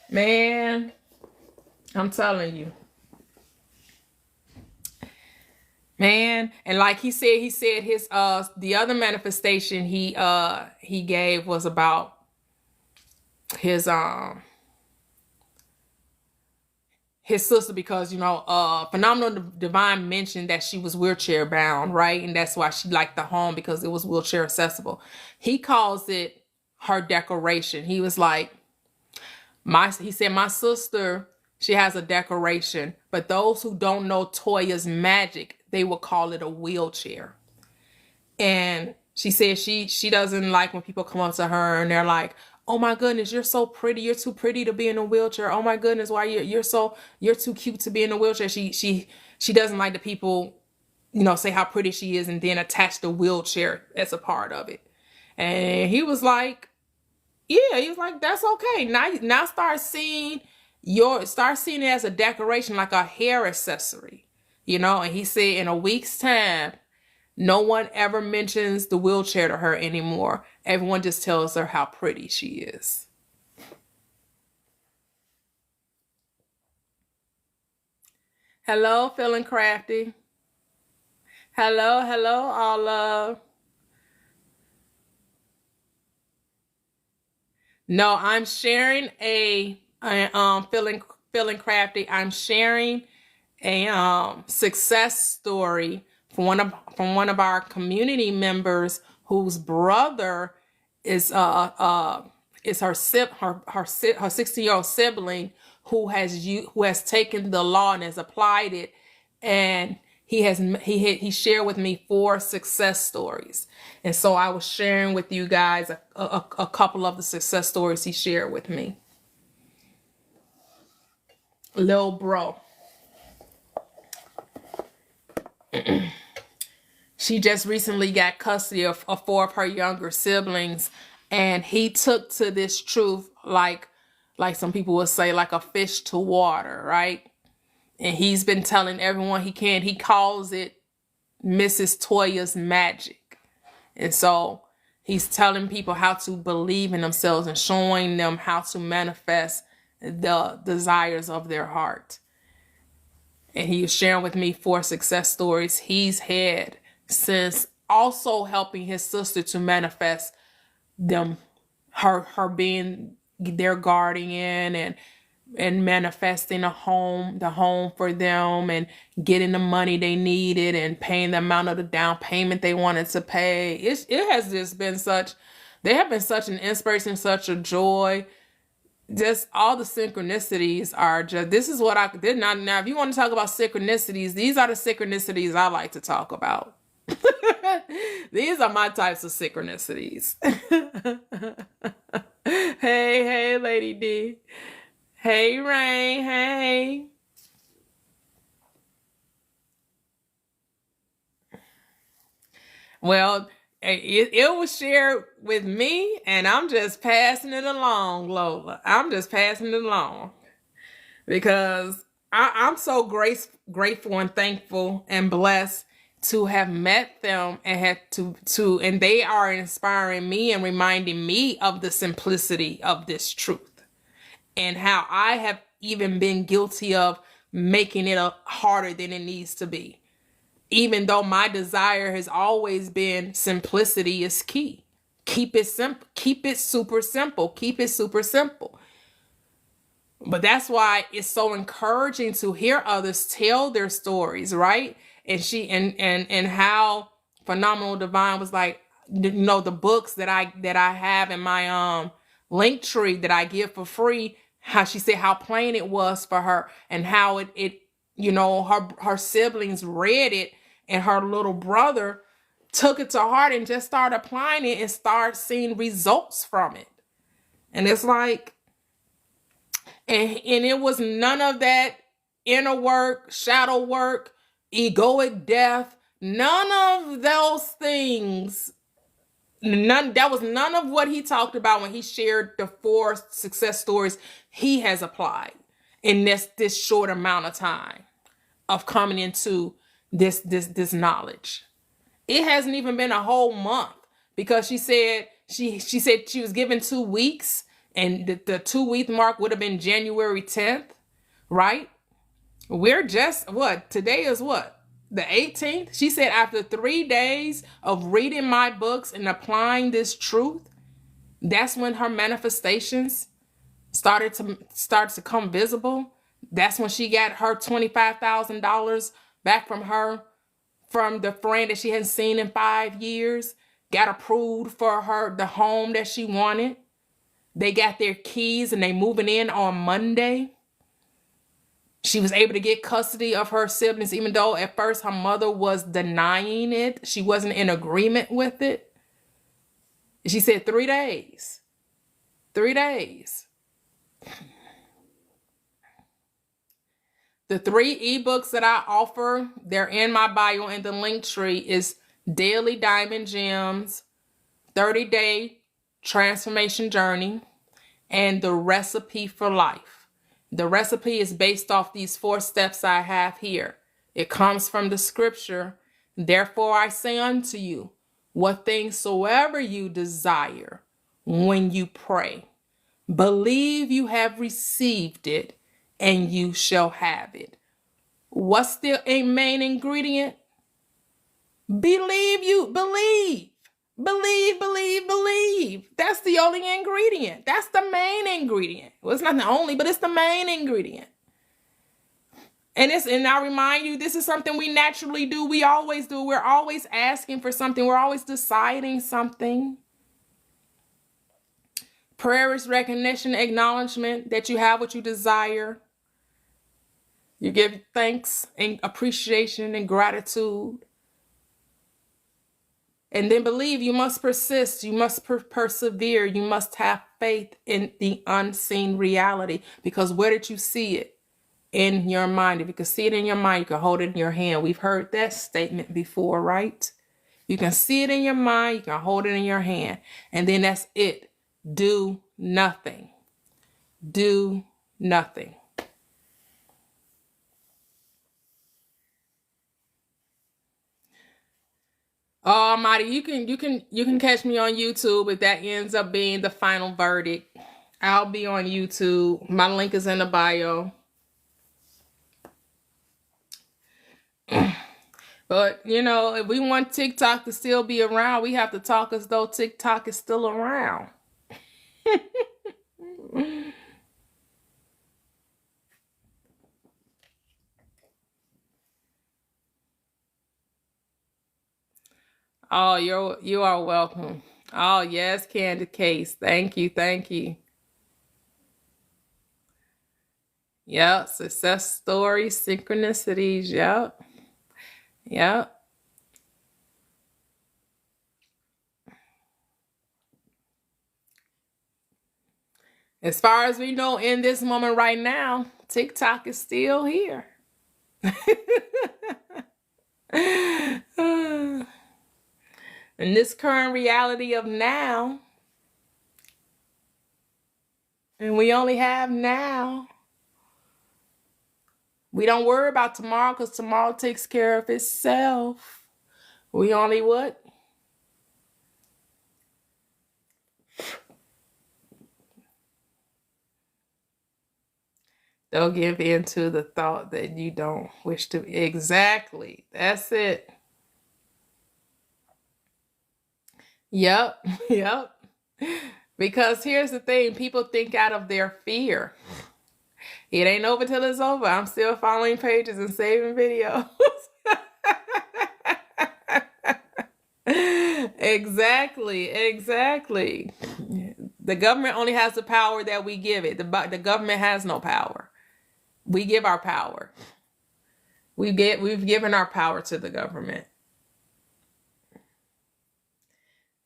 Man, I'm telling you. Man, and like he said his the other manifestation he gave was about his sister, because Phenomenal Divine mentioned that she was wheelchair bound, right? And that's why she liked the home, because it was wheelchair accessible. He calls it her decoration. He was like, he said, my sister, she has a decoration, but those who don't know Toyia's magic, they will call it a wheelchair. And she said she doesn't like when people come up to her and they're like, oh my goodness, you're so pretty. You're too pretty to be in a wheelchair. Oh my goodness, why you're too cute to be in a wheelchair. She doesn't like the people, say how pretty she is and then attach the wheelchair as a part of it. And he was like, yeah, he was like, that's okay. Now start seeing it as a decoration, like a hair accessory, and he said in a week's time, no one ever mentions the wheelchair to her anymore. Everyone just tells her how pretty she is. Hello, feeling crafty. Hello, all love. No, I'm sharing feeling crafty. I'm sharing a success story from one of our community members whose brother is her 16-year-old sibling who has taken the law and has applied it, and he shared with me 4 success stories. And so I was sharing with you guys a couple of the success stories he shared with me. Lil bro. She just recently got custody of 4 of her younger siblings, and he took to this truth like some people would say, like a fish to water, right? And he's been telling everyone he can. He calls it Mrs. Toyia's magic. And so he's telling people how to believe in themselves and showing them how to manifest the desires of their heart. And he was sharing with me 4 success stories he's had since, also helping his sister to manifest them, her being their guardian, and manifesting the home for them, and getting the money they needed and paying the amount of the down payment they wanted to pay. It has just been they have been such an inspiration, such a joy. Just all the synchronicities are this is what I did not. Now, if you want to talk about synchronicities, these are the synchronicities I like to talk about. These are my types of synchronicities. Hey, Lady D. Hey, Rain. Hey. Well, it was shared with me, and I'm just passing it along, Lola. I'm just passing it along because I'm so grateful and thankful and blessed to have met them and and they are inspiring me and reminding me of the simplicity of this truth, and how I have even been guilty of making it harder than it needs to be. Even though my desire has always been simplicity is key. Keep it simple. Keep it super simple. Keep it super simple. But that's why it's so encouraging to hear others tell their stories, right? and how Phenomenal Divine was like, you know, the books that I have in my link tree that I give for free, how she said how plain it was for her, and how it you know, her siblings read it, and her little brother took it to heart and just started applying it and started seeing results from it. And it's like, and it was none of that inner work, shadow work, egoic death, none of those things. That was none of what he talked about when he shared the 4 success stories he has applied in this short amount of time of coming into this knowledge. It hasn't even been a whole month, because she said she was given 2 weeks, and the 2-week mark would have been January 10th, right? We're just, today is the 18th. She said after 3 days of reading my books and applying this truth, that's when her manifestations started to come visible. That's when she got her $25,000 back from the friend that she hadn't seen in 5 years, got approved for the home that she wanted. They got their keys and they moving in on Monday. She was able to get custody of her siblings, even though at first her mother was denying it. She wasn't in agreement with it. She said 3 days. 3 days. The 3 ebooks that I offer, they're in my bio in the link tree, is Daily Diamond Gems, 30-Day Transformation Journey, and The Recipe for Life. The recipe is based off these 4 steps I have here. It comes from the scripture. Therefore I say unto you, what things soever you desire when you pray, believe you have received it, and you shall have it. What's the main ingredient? Believe. That's the only ingredient. That's the main ingredient. Well, it's not the only, but it's the main ingredient. And I remind you, this is something we naturally do. We always do. We're always asking for something. We're always deciding something. Prayer is recognition, acknowledgement that you have what you desire. You give thanks and appreciation and gratitude. And then believe. You must persist. You must persevere. You must have faith in the unseen reality. Because where did you see it? In your mind. If you can see it in your mind, you can hold it in your hand. We've heard that statement before, right? You can see it in your mind. You can hold it in your hand. And then that's it. Do nothing. Do nothing. Almighty, you can catch me on YouTube if that ends up being the final verdict. I'll be on YouTube. My link is in the bio. But, you know, if we want TikTok to still be around, we have to talk as though TikTok is still around. Oh, you are welcome. Oh, yes, Candy Case. Thank you. Thank you. Yep. Success stories, synchronicities. Yep. Yep. As far as we know in this moment right now, TikTok is still here. In this current reality of now, and we only have now. We don't worry about tomorrow because tomorrow takes care of itself. We only what? Don't give in to the thought that you don't wish to. Exactly. That's it. Yep. Yep. Because here's the thing. People think out of their fear. It ain't over till it's over. I'm still following pages and saving videos. Exactly, exactly. The government only has the power that we give it. The government has no power. We give our power. We've given our power to the government.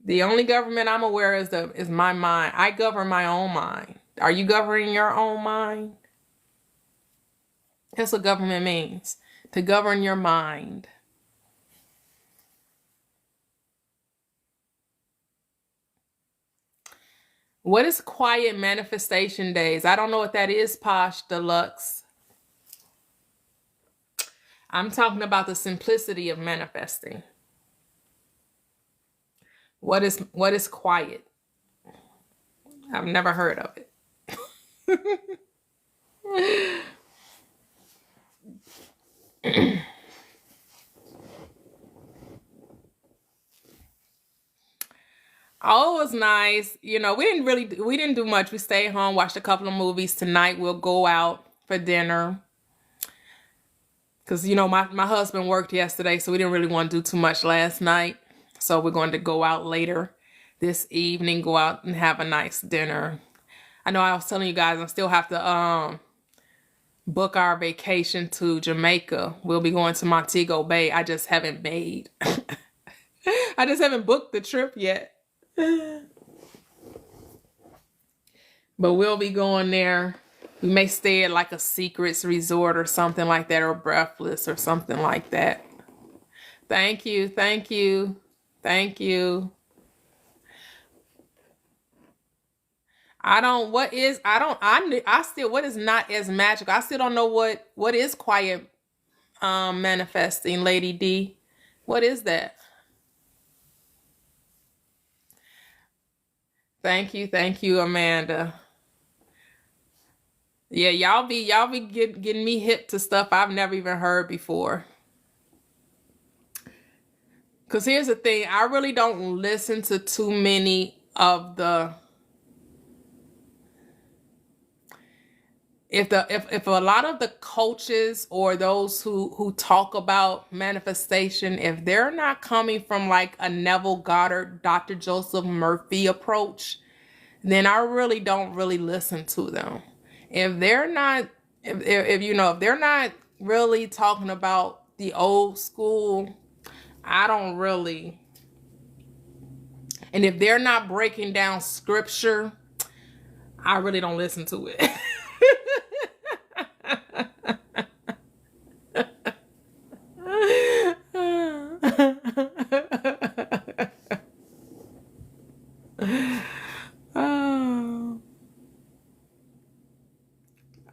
The only government I'm aware is my mind. I govern my own mind. Are you governing your own mind? That's what government means. To govern your mind. What is quiet manifestation days? I don't know what that is, Posh Deluxe. I'm talking about the simplicity of manifesting. What is quiet? I've never heard of it. Oh, it was nice. You know, we didn't do much. We stayed home, watched a couple of movies. Tonight we'll go out for dinner. Because, you know, my husband worked yesterday, so we didn't really want to do too much last night. So we're going to go out later this evening, go out and have a nice dinner. I know I was telling you guys I still have to book our vacation to Jamaica. We'll be going to Montego Bay. I just haven't booked the trip yet. But we'll be going there. We may stay at like a secrets resort or something like that, or Breathless or something like that. Thank you, thank you, thank you. What is not as magical? I still don't know what is quiet manifesting, Lady D. What is that? Thank you, Amanda. Yeah, y'all be getting me hip to stuff I've never even heard before. Cause here's the thing, I really don't listen to too many of the if a lot of the coaches or those who talk about manifestation, if they're not coming from like a Neville Goddard, Dr. Joseph Murphy approach, then I really don't really listen to them. If they're not, if they're not really talking about the old school, I don't really. And if they're not breaking down scripture, I really don't listen to it.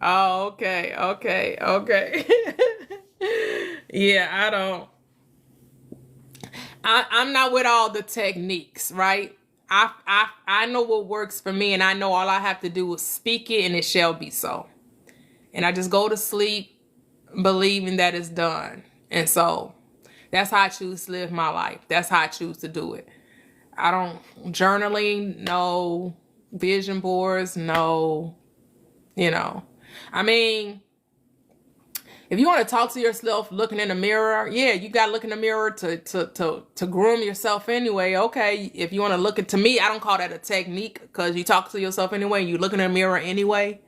Oh, okay. Yeah, I don't. I'm not with all the techniques, right? I know what works for me, and I know all I have to do is speak it, and it shall be so. And I just go to sleep believing that it's done. And so that's how I choose to live my life. That's how I choose to do it. I don't journaling, no vision boards, no, I mean, if you want to talk to yourself looking in the mirror, yeah, you got to look in the mirror to groom yourself anyway. Okay, if you want to look to me, I don't call that a technique, because you talk to yourself anyway. You look in the mirror anyway.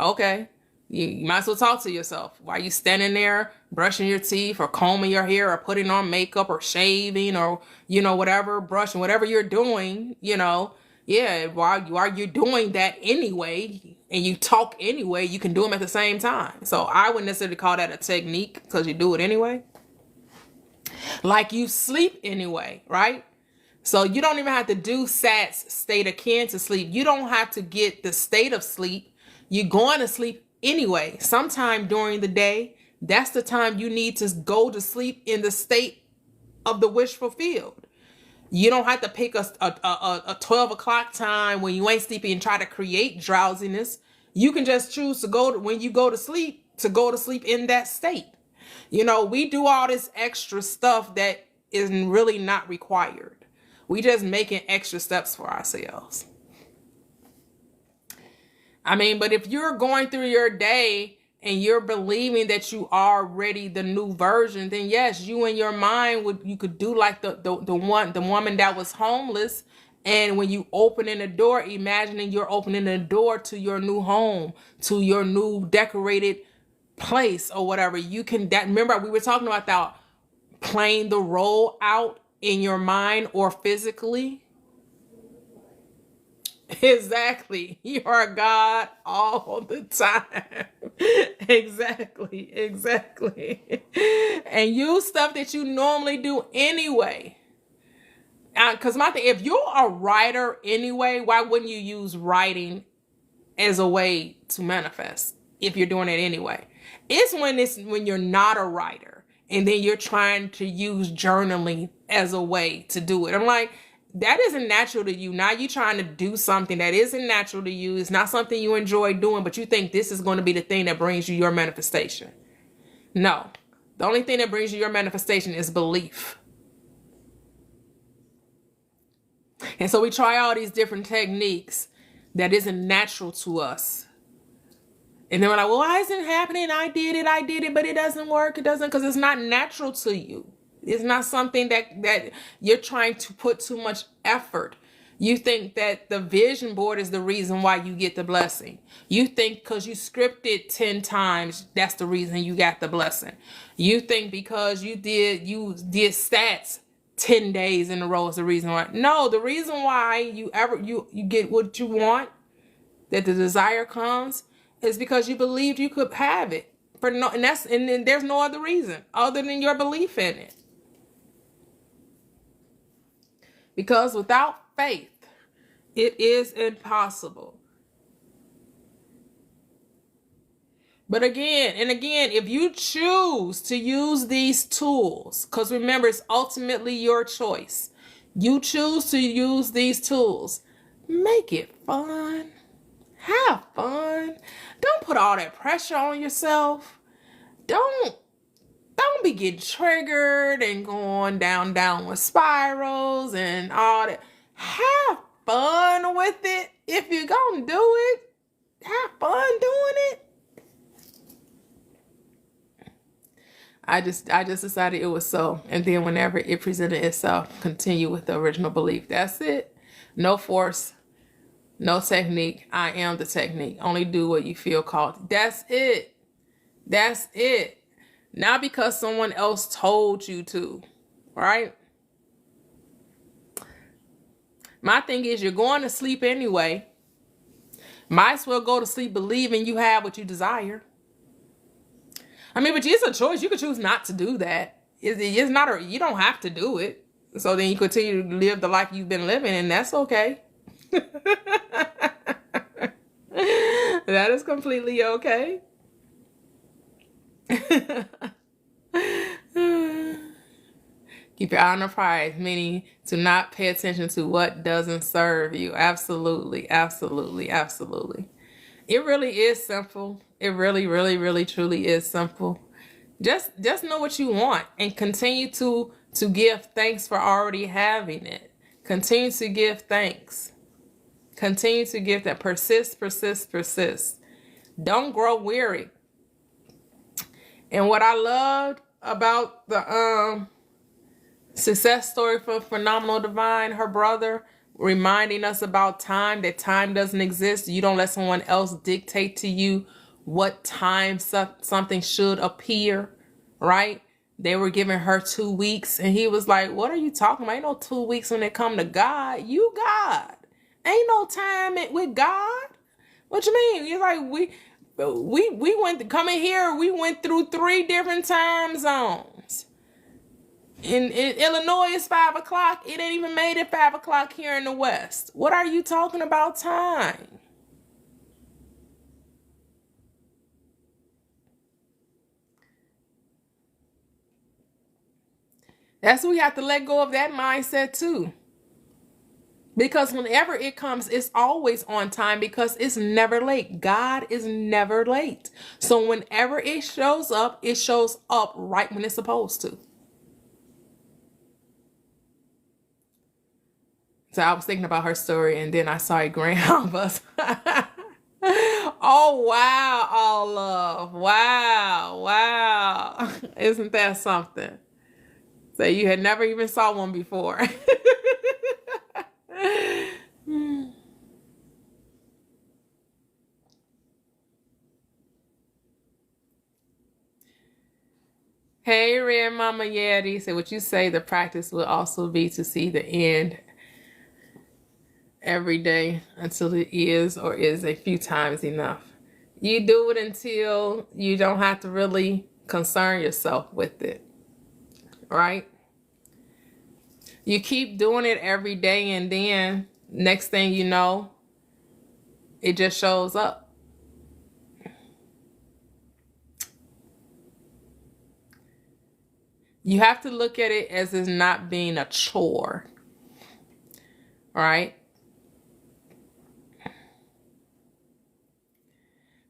Okay, you might as well talk to yourself while you standing there brushing your teeth or combing your hair or putting on makeup or shaving or, whatever, brushing, whatever you're doing, yeah, while you're doing that anyway, and you talk anyway, you can do them at the same time. So I wouldn't necessarily call that a technique, because you do it anyway. Like you sleep anyway, right? So you don't even have to do SATS, state akin to sleep. You don't have to get the state of sleep. You're going to sleep anyway. Sometime during the day, that's the time you need to go to sleep in the state of the wish fulfilled. You don't have to pick a 12 o'clock time when you ain't sleepy and try to create drowsiness. You can just choose to when you go to sleep in that state. We do all this extra stuff that is really not required. We just making extra steps for ourselves. I mean, but if you're going through your day and you're believing that you are already the new version, then yes, you in your mind you could do like the woman that was homeless. And when you opening the door, imagining you're opening the door to your new home, to your new decorated place or whatever. You can remember we were talking about that, playing the role out in your mind or physically. Exactly. You are God all the time. Exactly. And use stuff that you normally do anyway. Because my thing, if you're a writer anyway, why wouldn't you use writing as a way to manifest if you're doing it anyway? It's when you're not a writer and then you're trying to use journaling as a way to do it. I'm like, that isn't natural to you. Now you're trying to do something that isn't natural to you. It's not something you enjoy doing, but you think this is going to be the thing that brings you your manifestation. No, the only thing that brings you your manifestation is belief. And so we try all these different techniques that isn't natural to us. And then we're like, well, why isn't it happening? I did it, but it doesn't work. It doesn't, because it's not natural to you. It's not something that you're trying to put too much effort. You think that the vision board is the reason why you get the blessing. You think because you scripted 10 times, that's the reason you got the blessing. You think because you did stats 10 days in a row is the reason why. No, the reason why you get what you want, that the desire comes, is because you believed you could have it. And then there's no other reason other than your belief in it. Because without faith, it is impossible. But again, if you choose to use these tools, because remember, it's ultimately your choice. You choose to use these tools. Make it fun. Have fun. Don't put all that pressure on yourself. Don't be getting triggered and going downward spirals and all that. Have fun with it. If you're gonna do it, have fun doing it. I just decided it was so. And then whenever it presented itself, continue with the original belief. That's it. No force, no technique. I am the technique. Only do what you feel called. That's it. That's it. Not because someone else told you to, right? My thing is, you're going to sleep anyway. Might as well go to sleep believing you have what you desire. I mean, but it's a choice. You could choose not to do that. It's not you don't have to do it. So then you continue to live the life you've been living, and that's okay. That is completely okay. Keep your eye on the prize, meaning to not pay attention to what doesn't serve you. Absolutely. It really is simple. It really, really, really, truly is simple. Just know what you want and continue to give thanks for already having it. Continue to give thanks. Continue to give that. Persist. Don't grow weary. And what I loved about the success story for Phenomenal Divine, her brother, reminding us about time, that time doesn't exist. You don't let someone else dictate to you what time something should appear, right? They were giving her 2 weeks, and he was like, what are you talking about? Ain't no 2 weeks when it come to God. You God. Ain't no time with God. What you mean? You're like, we went coming here. We went through 3 different time zones. In Illinois, it's 5 o'clock. It ain't even made it 5 o'clock here in the West. What are you talking about time? That's why we have to let go of that mindset too. Because whenever it comes, it's always on time because it's never late. God is never late. So whenever it shows up right when it's supposed to. So I was thinking about her story, and then I saw a grand of us Oh, wow, all love. Wow, wow. Isn't that something? So you had never even saw one before. Hey, Red Mama Yeti. So what you say the practice will also be to see the end every day until it is or is a few times enough. You do it until you don't have to really concern yourself with it, right? You keep doing it every day, and then next thing you know, it just shows up. You have to look at it as it's not being a chore, right?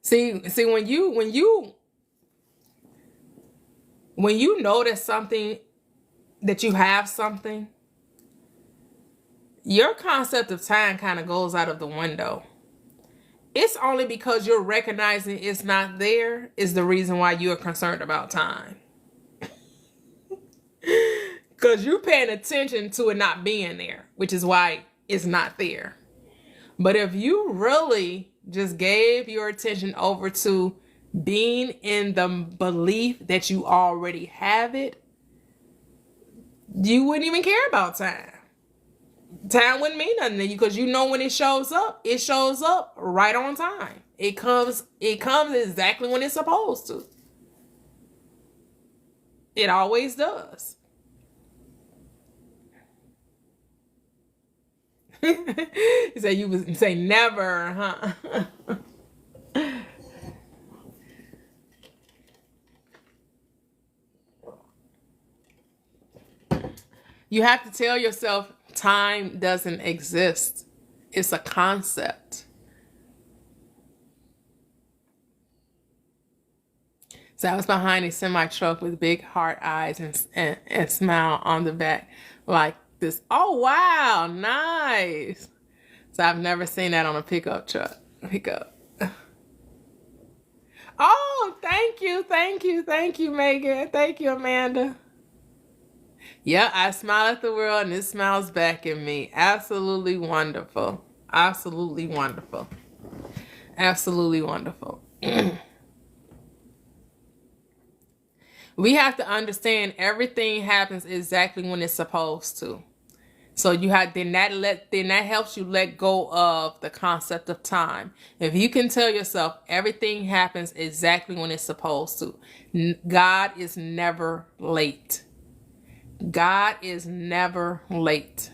See, when you notice something, that you have something, your concept of time kind of goes out of the window. It's only because you're recognizing it's not there is the reason why you are concerned about time. Because you're paying attention to it not being there, which is why it's not there. But if you really just gave your attention over to being in the belief that you already have it, you wouldn't even care about time. Time wouldn't mean nothing to you because you know when it shows up right on time. It comes exactly when it's supposed to. It always does. You say you would say never, huh? You have to tell yourself time doesn't exist. It's a concept. So I was behind a semi truck with big heart eyes and smile on the back like this. Oh, wow. Nice. So I've never seen that on a pickup truck. Pickup. Oh, thank you. Thank you. Thank you, Megan. Thank you, Amanda. Yeah, I smile at the world and it smiles back at me. Absolutely wonderful. Absolutely wonderful. Absolutely wonderful. We have to understand everything happens exactly when it's supposed to. So you have then that helps you let go of the concept of time. If you can tell yourself everything happens exactly when it's supposed to. God is never late. God is never late.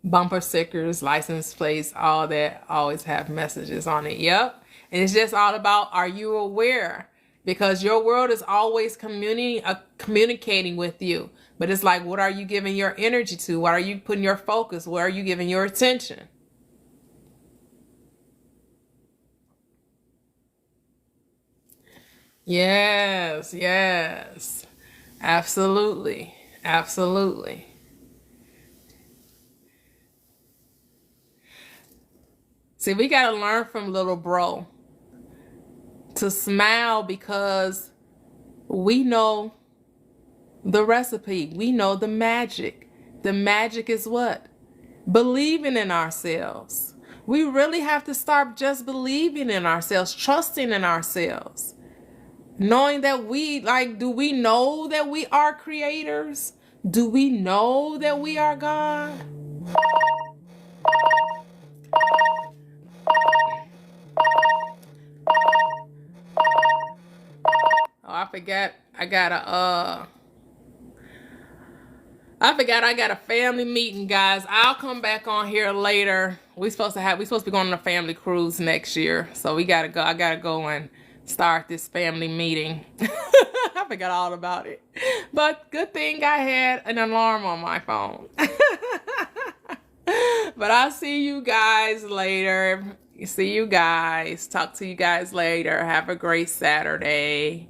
Bumper stickers, license plates, all that always have messages on it. Yep. And it's just all about, are you aware? Because your world is always communicating with you. But it's like, what are you giving your energy to? What are you putting your focus? Where are you giving your attention? Yes, yes. Absolutely. Absolutely. See, we got to learn from little bro to smile because we know the recipe. We know the magic. The magic is what? Believing in ourselves. We really have to start just believing in ourselves, trusting in ourselves. Knowing that do we know that we are creators? Do we know that we are God? Oh, I forgot I got a family meeting, guys. I'll come back on here later. We supposed to be going on a family cruise next year. So we gotta go. I gotta go and start this family meeting. I forgot all about it. But good thing I had an alarm on my phone. But I'll see you guys later. See you guys. Talk to you guys later. Have a great Saturday.